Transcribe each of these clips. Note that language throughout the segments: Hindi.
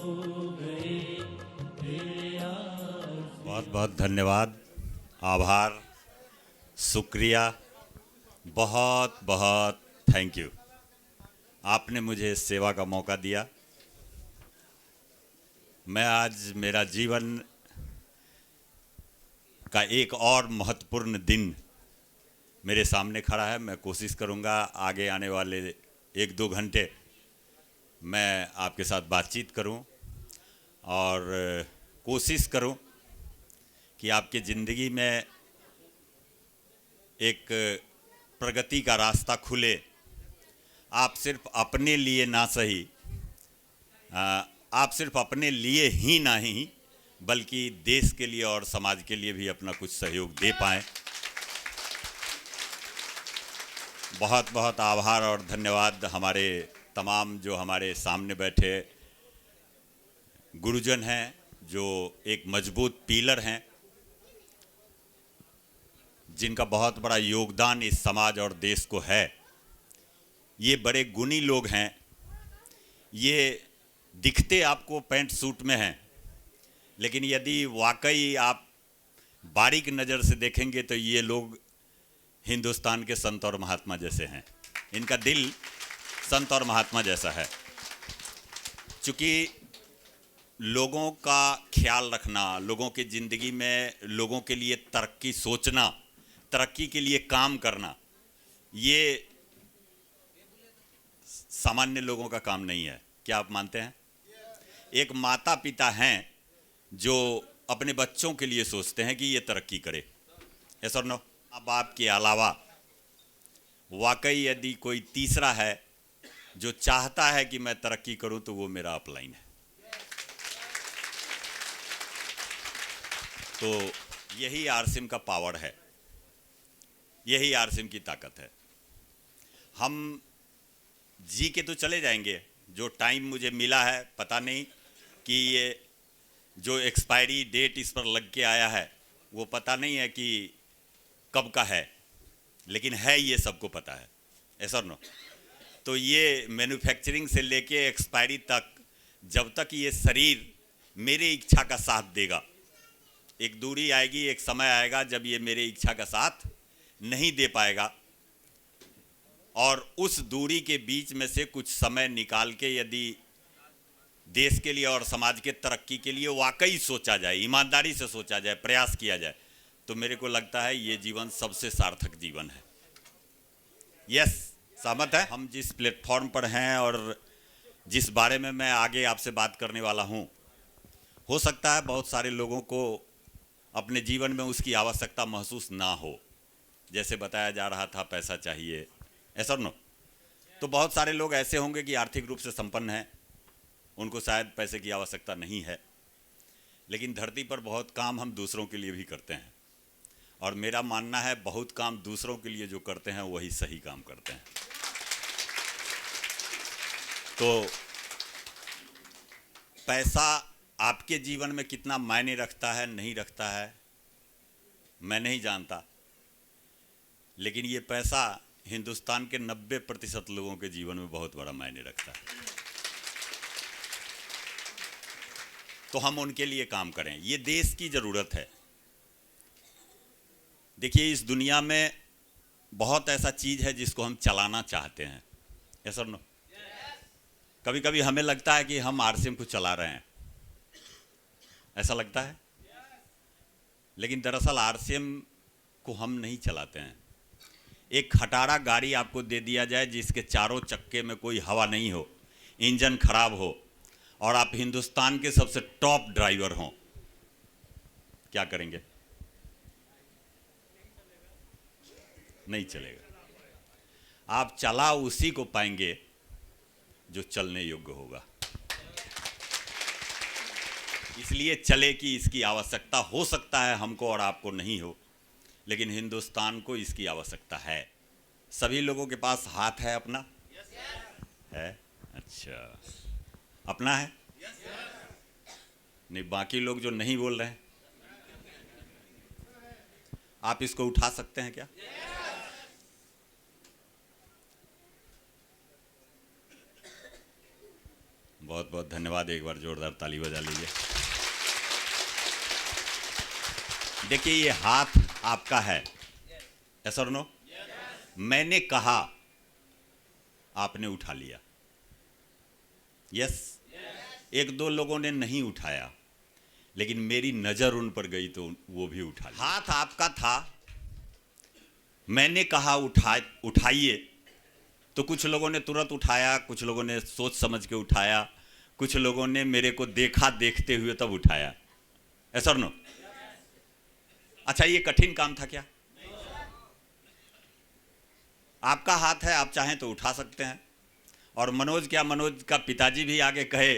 बहुत बहुत धन्यवाद, आभार, शुक्रिया, बहुत बहुत थैंक यू। आपने मुझे सेवा का मौका दिया। मैं आज मेरा जीवन का एक और महत्वपूर्ण दिन मेरे सामने खड़ा है। मैं कोशिश करूंगा आगे आने वाले 1-2 घंटे मैं आपके साथ बातचीत करूं और कोशिश करूं कि आपके ज़िंदगी में एक प्रगति का रास्ता खुले। आप सिर्फ अपने लिए ना सही, आप सिर्फ अपने लिए ही नहीं बल्कि देश के लिए और समाज के लिए भी अपना कुछ सहयोग दे पाएं। बहुत बहुत आभार और धन्यवाद हमारे तमाम जो हमारे सामने बैठे गुरुजन हैं, जो एक मजबूत पिलर हैं, जिनका बहुत बड़ा योगदान इस समाज और देश को है। ये बड़े गुणी लोग हैं। ये दिखते आपको पैंट सूट में हैं, लेकिन यदि वाकई आप बारीक नज़र से देखेंगे तो ये लोग हिंदुस्तान के संत और महात्मा जैसे हैं। इनका दिल संत और महात्मा जैसा है। चूँकि लोगों का ख्याल रखना, लोगों की ज़िंदगी में लोगों के लिए तरक्की सोचना, तरक्की के लिए काम करना, ये सामान्य लोगों का काम नहीं है। क्या आप मानते हैं? एक माता पिता हैं जो अपने बच्चों के लिए सोचते हैं कि ये तरक्की करे। यस और नो? माँ बाप के अलावा वाकई यदि कोई तीसरा है जो चाहता है कि मैं तरक्की करूं तो वो मेरा अपलाइन है। तो यही आरसीएम का पावर है, यही आरसीएम की ताकत है। हम जी के तो चले जाएंगे। जो टाइम मुझे मिला है, पता नहीं कि ये जो एक्सपायरी डेट इस पर लग के आया है वो पता नहीं है कि कब का है, लेकिन है ये सबको पता है। ऐसा नो? तो ये मैन्युफैक्चरिंग से लेके एक्सपायरी तक, जब तक ये शरीर मेरे इच्छा का साथ देगा, एक दूरी आएगी, एक समय आएगा जब ये मेरे इच्छा का साथ नहीं दे पाएगा। और उस दूरी के बीच में से कुछ समय निकाल के यदि देश के लिए और समाज के तरक्की के लिए वाकई सोचा जाए, ईमानदारी से सोचा जाए, प्रयास किया जाए, तो मेरे को लगता है ये जीवन सबसे सार्थक जीवन है। यस, सहमत है? हम जिस प्लेटफॉर्म पर हैं और जिस बारे में मैं आगे आपसे बात करने वाला हूं, हो सकता है बहुत सारे लोगों को अपने जीवन में उसकी आवश्यकता महसूस ना हो। जैसे बताया जा रहा था, पैसा चाहिए, ऐसा नो? तो बहुत सारे लोग ऐसे होंगे कि आर्थिक रूप से संपन्न हैं, उनको शायद पैसे की आवश्यकता नहीं है। लेकिन धरती पर बहुत काम हम दूसरों के लिए भी करते हैं, और मेरा मानना है बहुत काम दूसरों के लिए जो करते हैं वही सही काम करते हैं। तो पैसा आपके जीवन में कितना मायने रखता है, नहीं रखता है, मैं नहीं जानता, लेकिन ये पैसा हिंदुस्तान के 90% लोगों के जीवन में बहुत बड़ा मायने रखता है। तो हम उनके लिए काम करें, ये देश की ज़रूरत है। देखिए, इस दुनिया में बहुत ऐसा चीज़ है जिसको हम चलाना चाहते हैं। ऐसा नो? कभी कभी हमें लगता है कि हम आरसीएम को चला रहे हैं, ऐसा लगता है, लेकिन दरअसल आरसीएम को हम नहीं चलाते हैं। एक खटारा गाड़ी आपको दे दिया जाए जिसके चारों चक्के में कोई हवा नहीं हो, इंजन खराब हो, और आप हिंदुस्तान के सबसे टॉप ड्राइवर हों, क्या करेंगे? नहीं चलेगा। आप चला उसी को पाएंगे जो चलने योग्य होगा। इसलिए चले कि इसकी आवश्यकता हो सकता है हमको और आपको नहीं हो, लेकिन हिंदुस्तान को इसकी आवश्यकता है। सभी लोगों के पास हाथ है अपना? है? अच्छा, अपना है? नहीं, बाकी लोग जो नहीं बोल रहे हैं, आप इसको उठा सकते हैं क्या? बहुत बहुत धन्यवाद। एक बार जोरदार ताली बजा लीजिए। देखिए, ये हाथ आपका है, यस और नो? मैंने कहा, आपने उठा लिया, यस। एक दो लोगों ने नहीं उठाया, लेकिन मेरी नज़र उन पर गई तो वो भी उठा लिया। हाथ आपका था, मैंने कहा उठाइए, तो कुछ लोगों ने तुरंत उठाया, कुछ लोगों ने सोच समझ के उठाया, कुछ लोगों ने मेरे को देखा देखते हुए तब उठाया, ऐसा और नो? अच्छा, ये कठिन काम था क्या? आपका हाथ है, आप चाहें तो उठा सकते हैं। और मनोज का पिताजी भी आगे कहे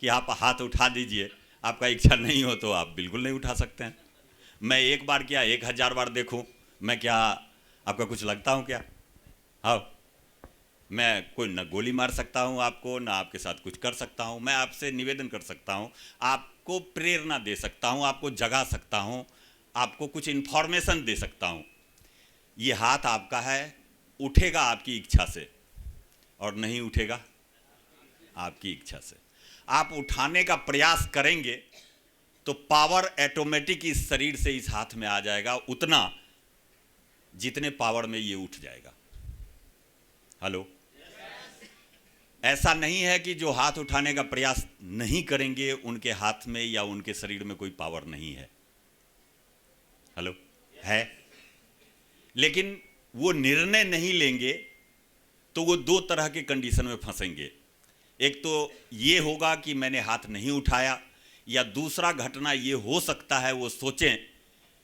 कि आप हाथ उठा दीजिए, आपका इच्छा नहीं हो तो आप बिल्कुल नहीं उठा सकते हैं। मैं एक बार क्या 1000 बार देखूं, मैं क्या आपका कुछ लगता हूं क्या? हाँ, मैं कोई न गोली मार सकता हूं आपको, ना आपके साथ कुछ कर सकता हूं। मैं आपसे निवेदन कर सकता हूं, आपको प्रेरणा दे सकता हूं, आपको जगा सकता हूं, आपको कुछ इन्फॉर्मेशन दे सकता हूं। ये हाथ आपका है, उठेगा आपकी इच्छा से और नहीं उठेगा आपकी इच्छा से। आप उठाने का प्रयास करेंगे तो पावर ऑटोमेटिक इस शरीर से इस हाथ में आ जाएगा, उतना जितने पावर में ये उठ जाएगा। हेलो? ऐसा नहीं है कि जो हाथ उठाने का प्रयास नहीं करेंगे उनके हाथ में या उनके शरीर में कोई पावर नहीं है। हेलो? है, लेकिन वो निर्णय नहीं लेंगे तो वो दो तरह के कंडीशन में फंसेंगे। एक तो ये होगा कि मैंने हाथ नहीं उठाया, या दूसरा घटना ये हो सकता है वो सोचें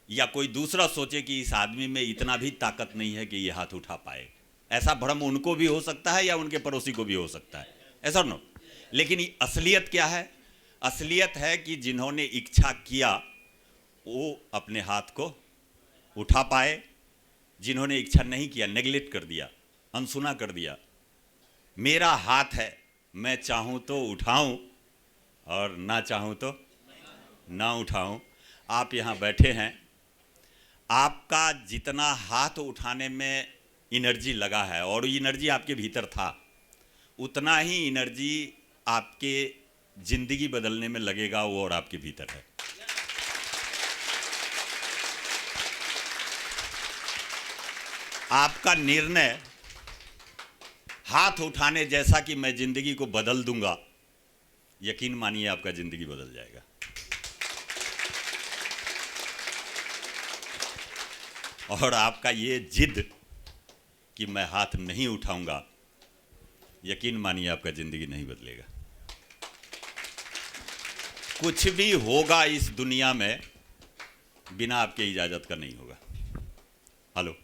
या कोई दूसरा सोचे कि इस आदमी में इतना भी ताकत नहीं है कि ये हाथ उठा पाए। ऐसा भ्रम उनको भी हो सकता है या उनके पड़ोसी को भी हो सकता है, ऐसा नो? लेकिन असलियत क्या है? असलियत है कि जिन्होंने इच्छा किया वो अपने हाथ को उठा पाए, जिन्होंने इच्छा नहीं किया, नेग्लेक्ट कर दिया, अनसुना कर दिया। मेरा हाथ है, मैं चाहूं तो उठाऊं और ना चाहूं तो ना उठाऊं। आप यहां बैठे हैं, आपका जितना हाथ उठाने में एनर्जी लगा है और एनर्जी आपके भीतर था, उतना ही एनर्जी आपके जिंदगी बदलने में लगेगा, वो और आपके भीतर है। आपका निर्णय हाथ उठाने जैसा कि मैं जिंदगी को बदल दूंगा, यकीन मानिए आपका जिंदगी बदल जाएगा। और आपका ये जिद कि मैं हाथ नहीं उठाऊंगा, यकीन मानिए आपका जिंदगी नहीं बदलेगा। कुछ भी होगा इस दुनिया में बिना आपके इजाजत का नहीं होगा। हेलो?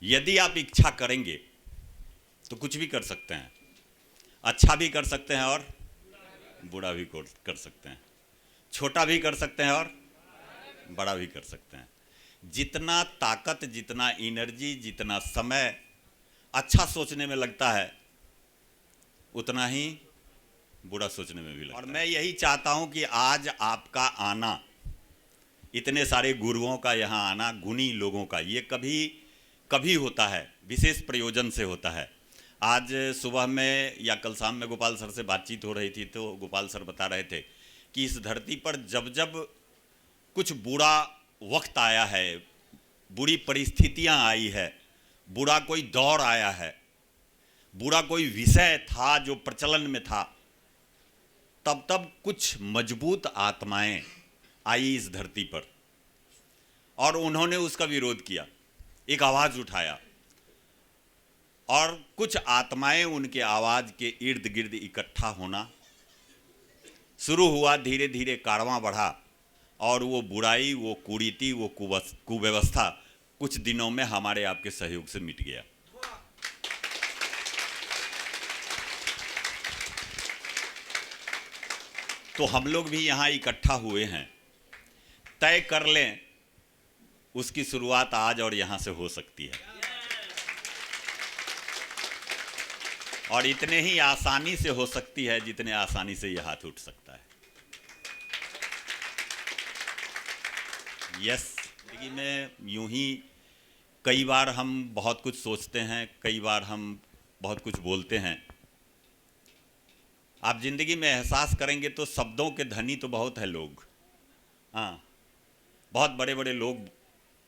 यदि आप इच्छा करेंगे तो कुछ भी कर सकते हैं, अच्छा भी कर सकते हैं और बुरा भी कर सकते हैं, छोटा भी कर सकते हैं और बड़ा भी कर सकते हैं। जितना ताकत, जितना एनर्जी, जितना समय अच्छा सोचने में लगता है, उतना ही बुरा सोचने में भी लगता है। और मैं यही चाहता हूं कि आज आपका आना, इतने सारे गुरुओं का यहाँ आना, गुणी लोगों का, ये कभी कभी होता है, विशेष प्रयोजन से होता है। आज सुबह में या कल शाम में गोपाल सर से बातचीत हो रही थी, तो गोपाल सर बता रहे थे कि इस धरती पर जब जब कुछ बुरा वक्त आया है, बुरी परिस्थितियां आई है, बुरा कोई दौर आया है, बुरा कोई विषय था जो प्रचलन में था, तब तब कुछ मजबूत आत्माएं आई इस धरती पर और उन्होंने उसका विरोध किया, एक आवाज उठाया, और कुछ आत्माएं उनके आवाज के इर्द गिर्द इकट्ठा होना शुरू हुआ। धीरे धीरे कारवां बढ़ा और वो बुराई, वो कुरीति, वो कुव्यवस्था कुछ दिनों में हमारे आपके सहयोग से मिट गया। तो हम लोग भी यहाँ इकट्ठा हुए हैं, तय कर लें उसकी शुरुआत आज और यहाँ से हो सकती है, और इतने ही आसानी से हो सकती है जितने आसानी से यह हाथ उठ सकता है। यस, जिंदगी में यूं ही कई बार हम बहुत कुछ सोचते हैं, कई बार हम बहुत कुछ बोलते हैं, आप जिंदगी में एहसास करेंगे तो शब्दों के धनी तो बहुत है लोग। हाँ, बहुत बड़े बड़े लोग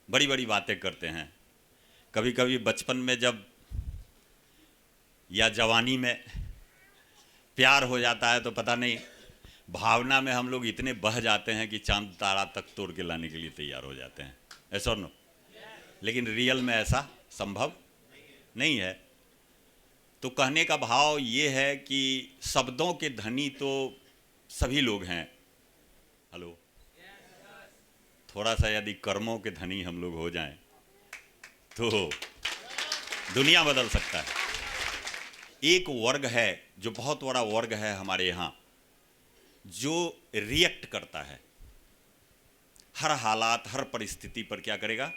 बड़ी बड़ी बातें करते हैं। कभी कभी बचपन में जब या जवानी में प्यार हो जाता है तो पता नहीं भावना में हम लोग इतने बह जाते हैं कि चांद तारा तक तोड़ के लाने के लिए तैयार हो जाते हैं, ऐसा नो। लेकिन रियल में ऐसा संभव नहीं है। तो कहने का भाव ये है कि शब्दों के धनी तो सभी लोग हैं। हेलो, थोड़ा सा यदि कर्मों के धनी हम लोग हो जाएं तो दुनिया बदल सकता है। एक वर्ग है जो बहुत बड़ा वर्ग है हमारे यहाँ, जो रिएक्ट करता है हर हालात हर परिस्थिति पर। क्या करेगा?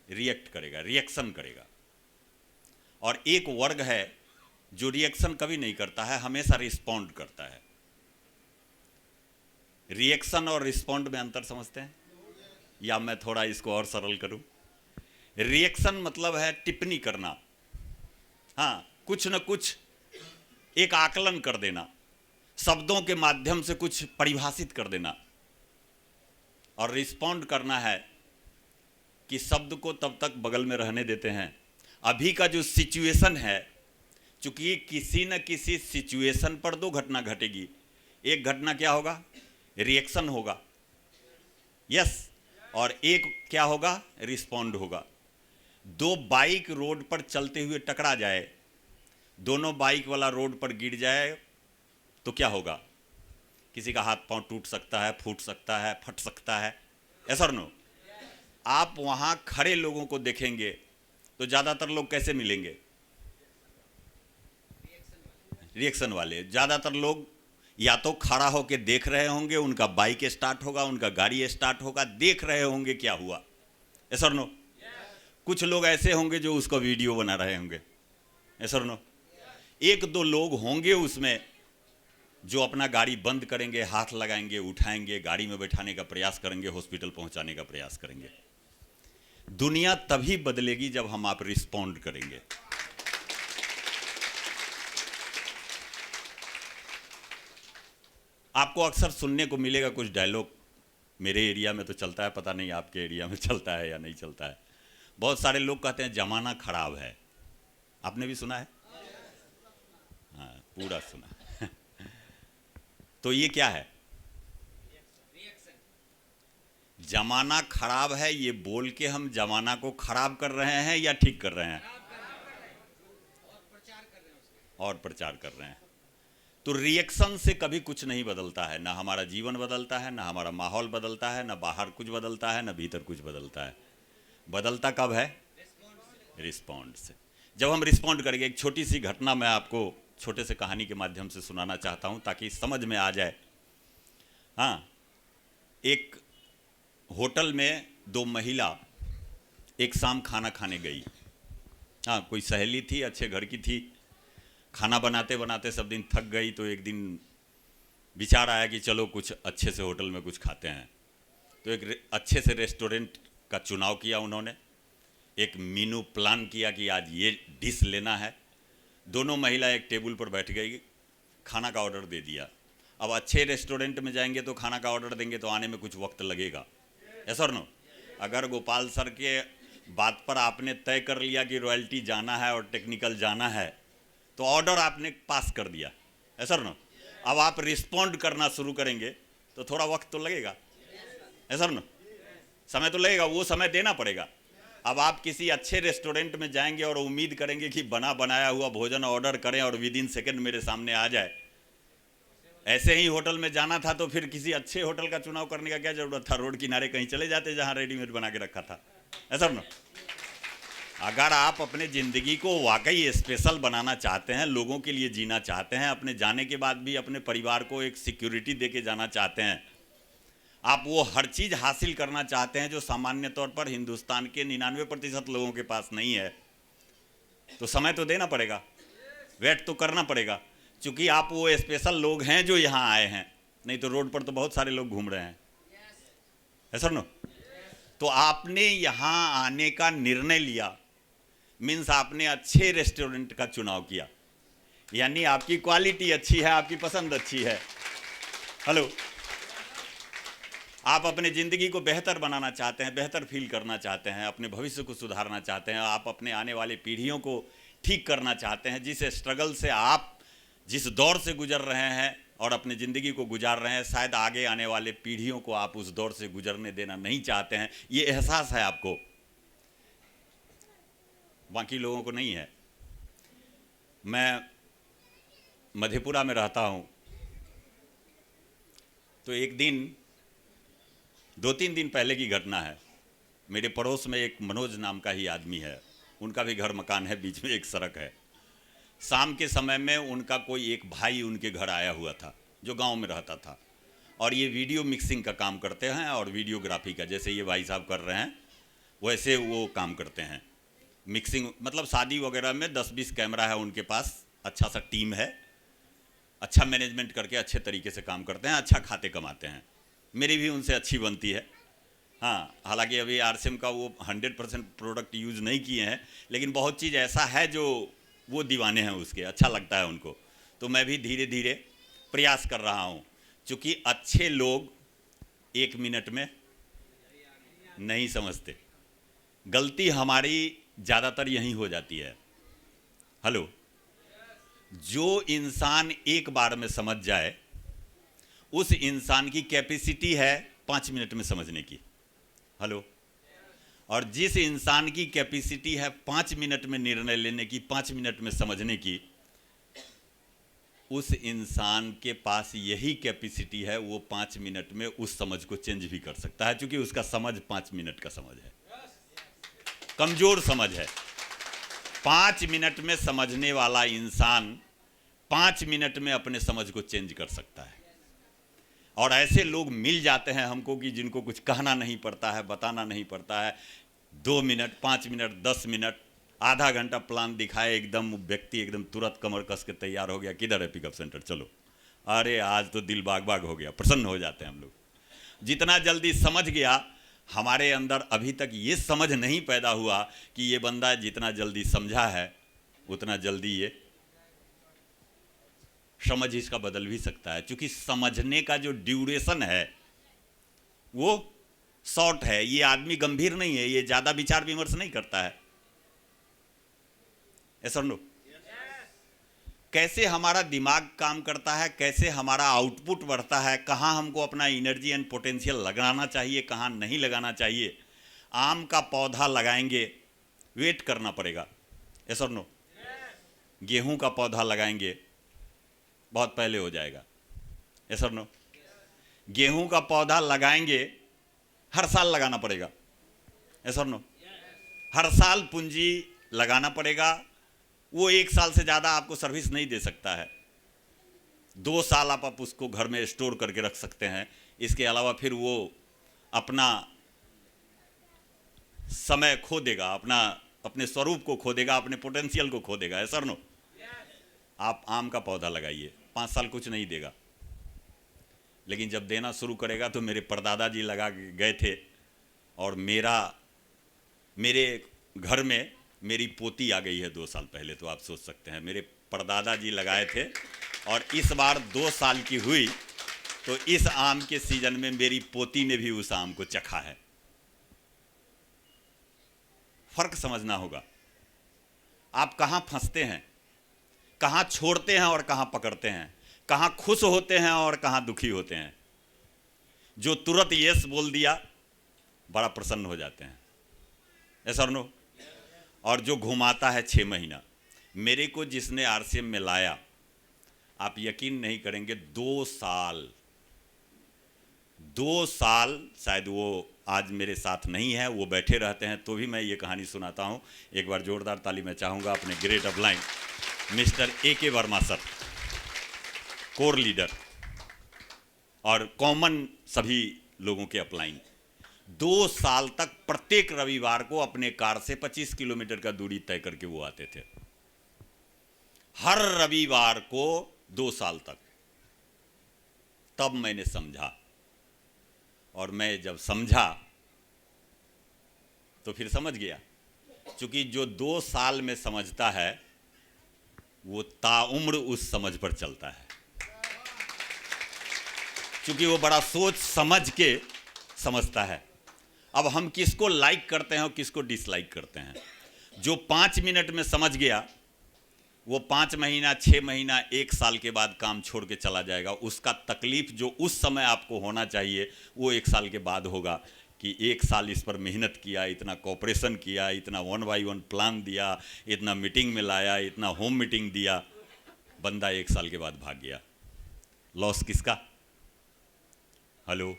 रिएक्ट करेगा, रिएक्शन करेगा। और एक वर्ग है जो रिएक्शन कभी नहीं करता है, हमेशा रिस्पॉन्ड करता है। रिएक्शन और रिस्पॉन्ड में अंतर समझते हैं? या मैं थोड़ा इसको और सरल करूं। रिएक्शन मतलब है टिप्पणी करना, हाँ, कुछ न कुछ एक आकलन कर देना, शब्दों के माध्यम से कुछ परिभाषित कर देना। और रिस्पॉन्ड करना है कि शब्द को तब तक बगल में रहने देते हैं। अभी का जो सिचुएशन है, चूंकि किसी न किसी सिचुएशन पर दो घटना घटेगी। एक घटना क्या होगा? रिएक्शन होगा, यस। और एक क्या होगा? रिस्पॉन्ड होगा। दो बाइक रोड पर चलते हुए टकरा जाए, दोनों बाइक वाला रोड पर गिर जाए तो क्या होगा? किसी का हाथ पांव टूट सकता है, फूट सकता है, फट सकता है, ऐसा नो। आप वहां खड़े लोगों को देखेंगे तो ज्यादातर लोग कैसे मिलेंगे? रिएक्शन वाले। ज्यादातर लोग या तो खड़ा होकर देख रहे होंगे, उनका बाइक स्टार्ट होगा, उनका गाड़ी स्टार्ट होगा, देख रहे होंगे क्या हुआ, ऐसा नो। कुछ लोग ऐसे होंगे जो उसका वीडियो बना रहे होंगे, ऐसा नो। एक दो लोग होंगे उसमें जो अपना गाड़ी बंद करेंगे, हाथ लगाएंगे, उठाएंगे, गाड़ी में बैठाने का प्रयास करेंगे, हॉस्पिटल पहुंचाने का प्रयास करेंगे। दुनिया तभी बदलेगी जब हम आप रिस्पॉन्ड करेंगे। आपको अक्सर सुनने को मिलेगा कुछ डायलॉग, मेरे एरिया में तो चलता है, पता नहीं आपके एरिया में चलता है या नहीं चलता है। बहुत सारे लोग कहते हैं जमाना खराब है। आपने भी सुना है? हाँ, पूरा सुना। तो ये क्या है? जमाना खराब है, ये बोल के हम जमाना को खराब कर रहे हैं या ठीक कर रहे हैं? और प्रचार कर रहे हैं। तो रिएक्शन से कभी कुछ नहीं बदलता है, ना हमारा जीवन बदलता है, ना हमारा माहौल बदलता है, ना बाहर कुछ बदलता है, ना भीतर कुछ बदलता है। बदलता कब है? रिस्पॉन्ड से। जब हम रिस्पॉन्ड करेंगे। एक छोटी सी घटना मैं आपको छोटे से कहानी के माध्यम से सुनाना चाहता हूं ताकि समझ में आ जाए। हाँ, एक होटल में दो महिला एक शाम खाना खाने गई। हाँ, कोई सहेली थी, अच्छे घर की थी। खाना बनाते बनाते सब दिन थक गई तो एक दिन विचार आया कि चलो कुछ अच्छे से होटल में कुछ खाते हैं। तो एक अच्छे से रेस्टोरेंट का चुनाव किया उन्होंने, एक मेनू प्लान किया कि आज ये डिश लेना है। दोनों महिला एक टेबल पर बैठ गई, खाना का ऑर्डर दे दिया। अब अच्छे रेस्टोरेंट में जाएंगे तो खाना का ऑर्डर देंगे तो आने में कुछ वक्त लगेगा, ऐसा नो। अगर गोपाल सर के बात पर आपने तय कर लिया कि रॉयल्टी जाना है और टेक्निकल जाना है तो ऑर्डर आपने पास कर दिया, ऐसा नो। अब आप रिस्पॉन्ड करना शुरू करेंगे तो थोड़ा वक्त तो लगेगा, ऐसा नो, समय तो लगेगा, वो समय देना पड़ेगा। अब आप किसी अच्छे रेस्टोरेंट में जाएंगे और उम्मीद करेंगे कि बना बनाया हुआ भोजन ऑर्डर करें और विद इन सेकेंड मेरे सामने आ जाए। ऐसे ही होटल में जाना था तो फिर किसी अच्छे होटल का चुनाव करने का क्या जरूरत था? रोड किनारे कहीं चले जाते जहां रेडीमेड बना के रखा था, ऐसा ना। अगर आप अपने ज़िंदगी को वाकई स्पेशल बनाना चाहते हैं, लोगों के लिए जीना चाहते हैं, अपने जाने के बाद भी अपने परिवार को एक सिक्योरिटी दे के जाना चाहते हैं, आप वो हर चीज़ हासिल करना चाहते हैं जो सामान्य तौर पर हिंदुस्तान के 99% लोगों के पास नहीं है, तो समय तो देना पड़ेगा, वेट तो करना पड़ेगा। क्योंकि आप वो स्पेशल लोग हैं जो यहाँ आए हैं, नहीं तो रोड पर तो बहुत सारे लोग घूम रहे हैं, ऐसा ना। तो आपने यहाँ आने का निर्णय लिया, मीन्स आपने अच्छे रेस्टोरेंट का चुनाव किया। यानी आपकी क्वालिटी अच्छी है, आपकी पसंद अच्छी है। हेलो, आप अपने ज़िंदगी को बेहतर बनाना चाहते हैं, बेहतर फील करना चाहते हैं, अपने भविष्य को सुधारना चाहते हैं, आप अपने आने वाली पीढ़ियों को ठीक करना चाहते हैं। जिस स्ट्रगल से आप जिस दौर से गुजर रहे हैं और अपनी ज़िंदगी को गुजार रहे हैं, शायद आगे आने वाले पीढ़ियों को आप उस दौर से गुजरने देना नहीं चाहते हैं। ये एहसास है आपको, बाकी लोगों को नहीं है। मैं मधेपुरा में रहता हूँ, तो एक दिन 2-3 दिन पहले की घटना है। मेरे पड़ोस में एक मनोज नाम का ही आदमी है, उनका भी घर मकान है, बीच में एक सड़क है। शाम के समय में उनका कोई एक भाई उनके घर आया हुआ था जो गांव में रहता था, और ये वीडियो मिक्सिंग का काम करते हैं और वीडियोग्राफी का, जैसे ये भाई साहब कर रहे हैं वैसे वो काम करते हैं। मिक्सिंग मतलब शादी वगैरह में 10-20 कैमरा है उनके पास, अच्छा सा टीम है, अच्छा मैनेजमेंट करके अच्छे तरीके से काम करते हैं, अच्छा खाते कमाते हैं। मेरी भी उनसे अच्छी बनती है। हाँ, हालांकि अभी आरसीएम का वो 100% प्रोडक्ट यूज़ नहीं किए हैं, लेकिन बहुत चीज़ ऐसा है जो वो दीवाने हैं उसके, अच्छा लगता है उनको। तो मैं भी धीरे धीरे प्रयास कर रहा हूँ, क्योंकि अच्छे लोग 1 मिनट में नहीं समझते। गलती हमारी ज़्यादातर यहीं हो जाती है। हेलो, जो इंसान एक बार में समझ जाए, उस इंसान की कैपेसिटी है 5 मिनट में समझने की। हेलो, और जिस इंसान की कैपेसिटी है 5 मिनट में निर्णय लेने की, 5 मिनट में समझने की, उस इंसान के पास यही कैपेसिटी है, वो 5 मिनट में उस समझ को चेंज भी कर सकता है, क्योंकि उसका समझ 5 मिनट का समझ है, कमजोर समझ है। 5 मिनट में समझने वाला इंसान 5 मिनट में अपने समझ को चेंज कर सकता है। और ऐसे लोग मिल जाते हैं हमको कि जिनको कुछ कहना नहीं पड़ता है, बताना नहीं पड़ता है। 2 मिनट, 5 मिनट, 10 मिनट, आधा घंटा प्लान दिखाए, एकदम व्यक्ति एकदम तुरंत कमर कस के तैयार हो गया, किधर है पिकअप सेंटर, चलो। अरे आज तो दिल बाग बाग हो गया, प्रसन्न हो जाते हैं हम लोग। जितना जल्दी समझ गया, हमारे अंदर अभी तक ये समझ नहीं पैदा हुआ कि ये बंदा जितना जल्दी समझा है उतना जल्दी ये समझ इसका बदल भी सकता है, क्योंकि समझने का जो ड्यूरेशन है वो शॉर्ट है। ये आदमी गंभीर नहीं है, ये ज़्यादा विचार विमर्श नहीं करता है। ऐसा नो, कैसे हमारा दिमाग काम करता है, कैसे हमारा आउटपुट बढ़ता है, कहाँ हमको अपना एनर्जी एंड पोटेंशियल लगाना चाहिए, कहाँ नहीं लगाना चाहिए। आम का पौधा लगाएंगे, वेट करना पड़ेगा। ऐसा नो, गेहूं का पौधा लगाएंगे, बहुत पहले हो जाएगा। ऐसा नो, गेहूं का पौधा लगाएंगे, हर साल लगाना पड़ेगा। ऐसा नो, हर साल पूंजी लगाना पड़ेगा। वो 1 साल से ज़्यादा आपको सर्विस नहीं दे सकता है। 2 साल आप उसको घर में स्टोर करके रख सकते हैं। इसके अलावा फिर वो अपना समय खो देगा, अपने स्वरूप को खो देगा, अपने पोटेंशियल को खो देगा। ऐसा नो, आप आम का पौधा लगाइए, 5 साल कुछ नहीं देगा, लेकिन जब देना शुरू करेगा तो मेरे परदादा जी लगा गए थे, और मेरे घर में मेरी पोती आ गई है 2 साल पहले। तो आप सोच सकते हैं, मेरे परदादा जी लगाए थे और इस बार 2 साल की हुई, तो इस आम के सीजन में मेरी पोती ने भी उस आम को चखा है। फर्क समझना होगा। आप कहाँ फंसते हैं, कहाँ छोड़ते हैं और कहाँ पकड़ते हैं, कहाँ खुश होते हैं और कहाँ दुखी होते हैं। जो तुरंत यस बोल दिया, बड़ा प्रसन्न हो जाते हैं। ऐसा नो, और जो घुमाता है 6 महीना। मेरे को जिसने आरसीएम में लाया, आप यकीन नहीं करेंगे, 2 साल शायद वो आज मेरे साथ नहीं है, वो बैठे रहते हैं, तो भी मैं ये कहानी सुनाता हूँ। एक बार जोरदार ताली मैं चाहूँगा अपने great upline mister AK Verma sir, core leader और कॉमन सभी लोगों के अपलाइन। 2 साल तक प्रत्येक रविवार को अपने कार से 25 किलोमीटर का दूरी तय करके वो आते थे, हर रविवार को 2 साल तक। तब मैंने समझा, और मैं जब समझा तो फिर समझ गया, क्योंकि जो 2 साल में समझता है वो ताउम्र उस समझ पर चलता है, क्योंकि वो बड़ा सोच समझ के समझता है। अब हम किसको लाइक करते हैं और किसको डिसलाइक करते हैं। जो 5 मिनट में समझ गया वो 5 महीना, 6 महीना, 1 साल के बाद काम छोड़ के चला जाएगा। उसका तकलीफ जो उस समय आपको होना चाहिए वो 1 साल के बाद होगा, कि 1 साल इस पर मेहनत किया, इतना कोऑपरेशन किया, इतना 1 बाय 1 प्लान दिया, इतना मीटिंग में लाया, इतना होम मीटिंग दिया। बंदा 1 साल के बाद भाग गया। लॉस किसका? हेलो,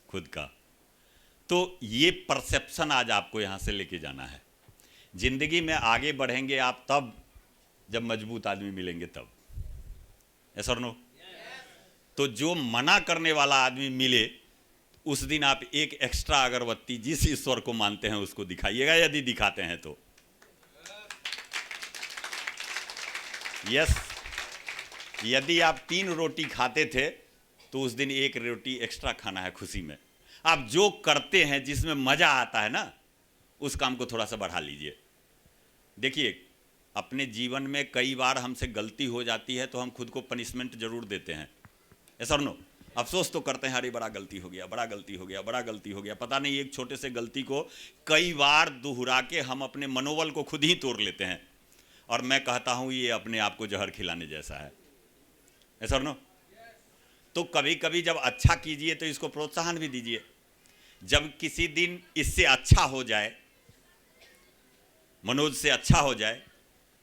खुद का। तो ये परसेप्शन आज आपको यहाँ से लेके जाना है। जिंदगी में आगे बढ़ेंगे आप तब जब मजबूत आदमी मिलेंगे तब। यस और नो? तो जो मना करने वाला आदमी मिले उस दिन आप एक एक्स्ट्रा अगरबत्ती जिस ईश्वर को मानते हैं उसको दिखाइएगा, यदि दिखाते हैं तो। यस, यदि आप 3 रोटी खाते थे तो उस दिन 1 रोटी एक्स्ट्रा खाना है खुशी में। आप जो करते हैं जिसमें मजा आता है ना, उस काम को थोड़ा सा बढ़ा लीजिए। देखिए, अपने जीवन में कई बार हमसे गलती हो जाती है तो हम खुद को पनिशमेंट जरूर देते हैं। ऐसा नो, अफसोस तो करते हैं, अरे बड़ा गलती हो गया, बड़ा गलती हो गया, बड़ा गलती हो गया। पता नहीं एक छोटे से गलती को कई बार दोहरा के हम अपने मनोबल को खुद ही तोड़ लेते हैं। और मैं कहता हूँ ये अपने आप को जहर खिलाने जैसा है। ऐसा नो? तो कभी कभी जब अच्छा कीजिए तो इसको प्रोत्साहन भी दीजिए। जब किसी दिन इससे अच्छा हो जाए, मनोज से अच्छा हो जाए,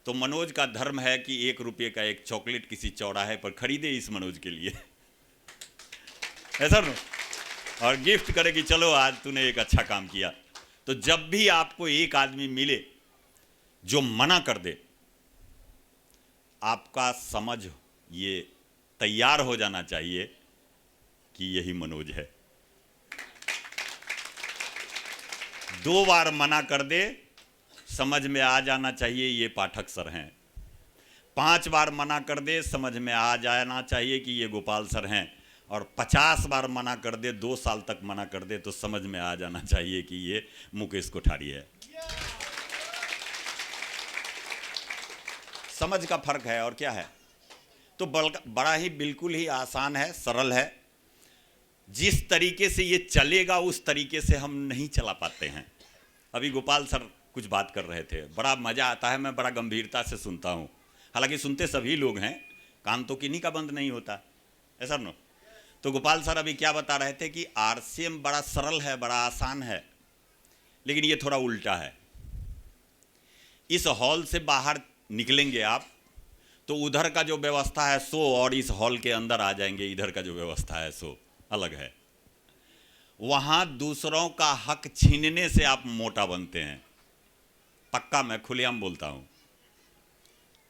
तो मनोज का धर्म है कि 1 रुपये का एक चॉकलेट किसी चौराहे पर खरीदे इस मनोज के लिए। ऐसा ना? और गिफ्ट करे कि चलो आज तूने एक अच्छा काम किया। तो जब भी आपको एक आदमी मिले जो मना कर दे, आपका समझ ये तैयार हो जाना चाहिए कि यही मनोज है। 2 बार मना कर दे, समझ में आ जाना चाहिए ये पाठक सर हैं। 5 बार मना कर दे, समझ में आ जाना चाहिए कि ये गोपाल सर हैं। और 50 बार मना कर दे, 2 साल तक मना कर दे, तो समझ में आ जाना चाहिए कि ये मुकेश कोठारी है। समझ का फर्क है और क्या है। तो बड़ा ही बिल्कुल ही आसान है, सरल है। जिस तरीके से ये चलेगा उस तरीके से हम नहीं चला पाते हैं। अभी गोपाल सर कुछ बात कर रहे थे, बड़ा मज़ा आता है, मैं बड़ा गंभीरता से सुनता हूँ। हालांकि सुनते सभी लोग हैं, कान तो किन्हीं का बंद नहीं होता। ऐसा नो? तो गोपाल सर अभी क्या बता रहे थे कि आरसीएम बड़ा सरल है, बड़ा आसान है, लेकिन ये थोड़ा उल्टा है। इस हॉल से बाहर निकलेंगे आप तो उधर का जो व्यवस्था है सो, और इस हॉल के अंदर आ जाएंगे, इधर का जो व्यवस्था है सो अलग है। वहां दूसरों का हक छीनने से आप मोटा बनते हैं, पक्का, मैं खुलेआम बोलता हूं।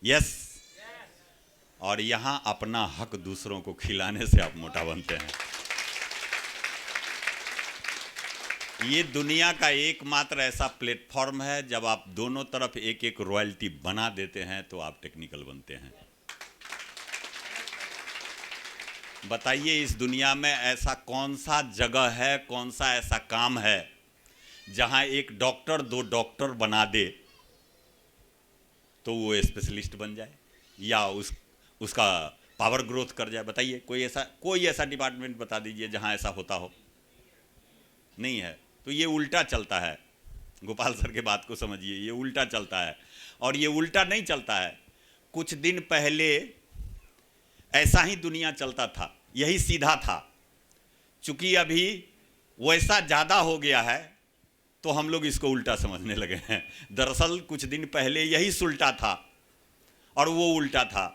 यस। और यहां अपना हक दूसरों को खिलाने से आप मोटा बनते हैं। ये दुनिया का एकमात्र ऐसा प्लेटफॉर्म है जब आप दोनों तरफ एक एक रॉयल्टी बना देते हैं तो आप टेक्निकल बनते हैं। बताइए, इस दुनिया में ऐसा कौन सा जगह है, कौन सा ऐसा काम है जहां एक डॉक्टर 2 डॉक्टर बना दे तो वो स्पेशलिस्ट बन जाए या उसका पावर ग्रोथ कर जाए। बताइए, कोई ऐसा डिपार्टमेंट बता दीजिए जहां ऐसा होता हो। नहीं है। तो ये उल्टा चलता है। गोपाल सर के बात को समझिए, ये उल्टा चलता है। और ये उल्टा नहीं चलता है, कुछ दिन पहले ऐसा ही दुनिया चलता था, यही सीधा था। चूंकि अभी वैसा ज़्यादा हो गया है तो हम लोग इसको उल्टा समझने लगे हैं। दरअसल कुछ दिन पहले यही सुलटा था और वो उल्टा था।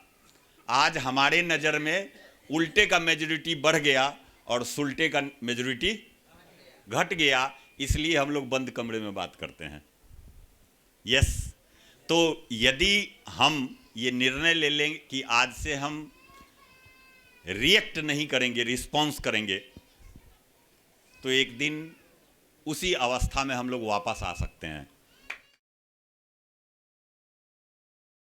आज हमारे नज़र में उल्टे का मेजॉरिटी बढ़ गया और सुलटे का मेजॉरिटी घट गया, इसलिए हम लोग बंद कमरे में बात करते हैं। यस। तो यदि हम ये निर्णय ले लें कि आज से हम रिएक्ट नहीं करेंगे, रिस्पॉन्स करेंगे, तो एक दिन उसी अवस्था में हम लोग वापस आ सकते हैं।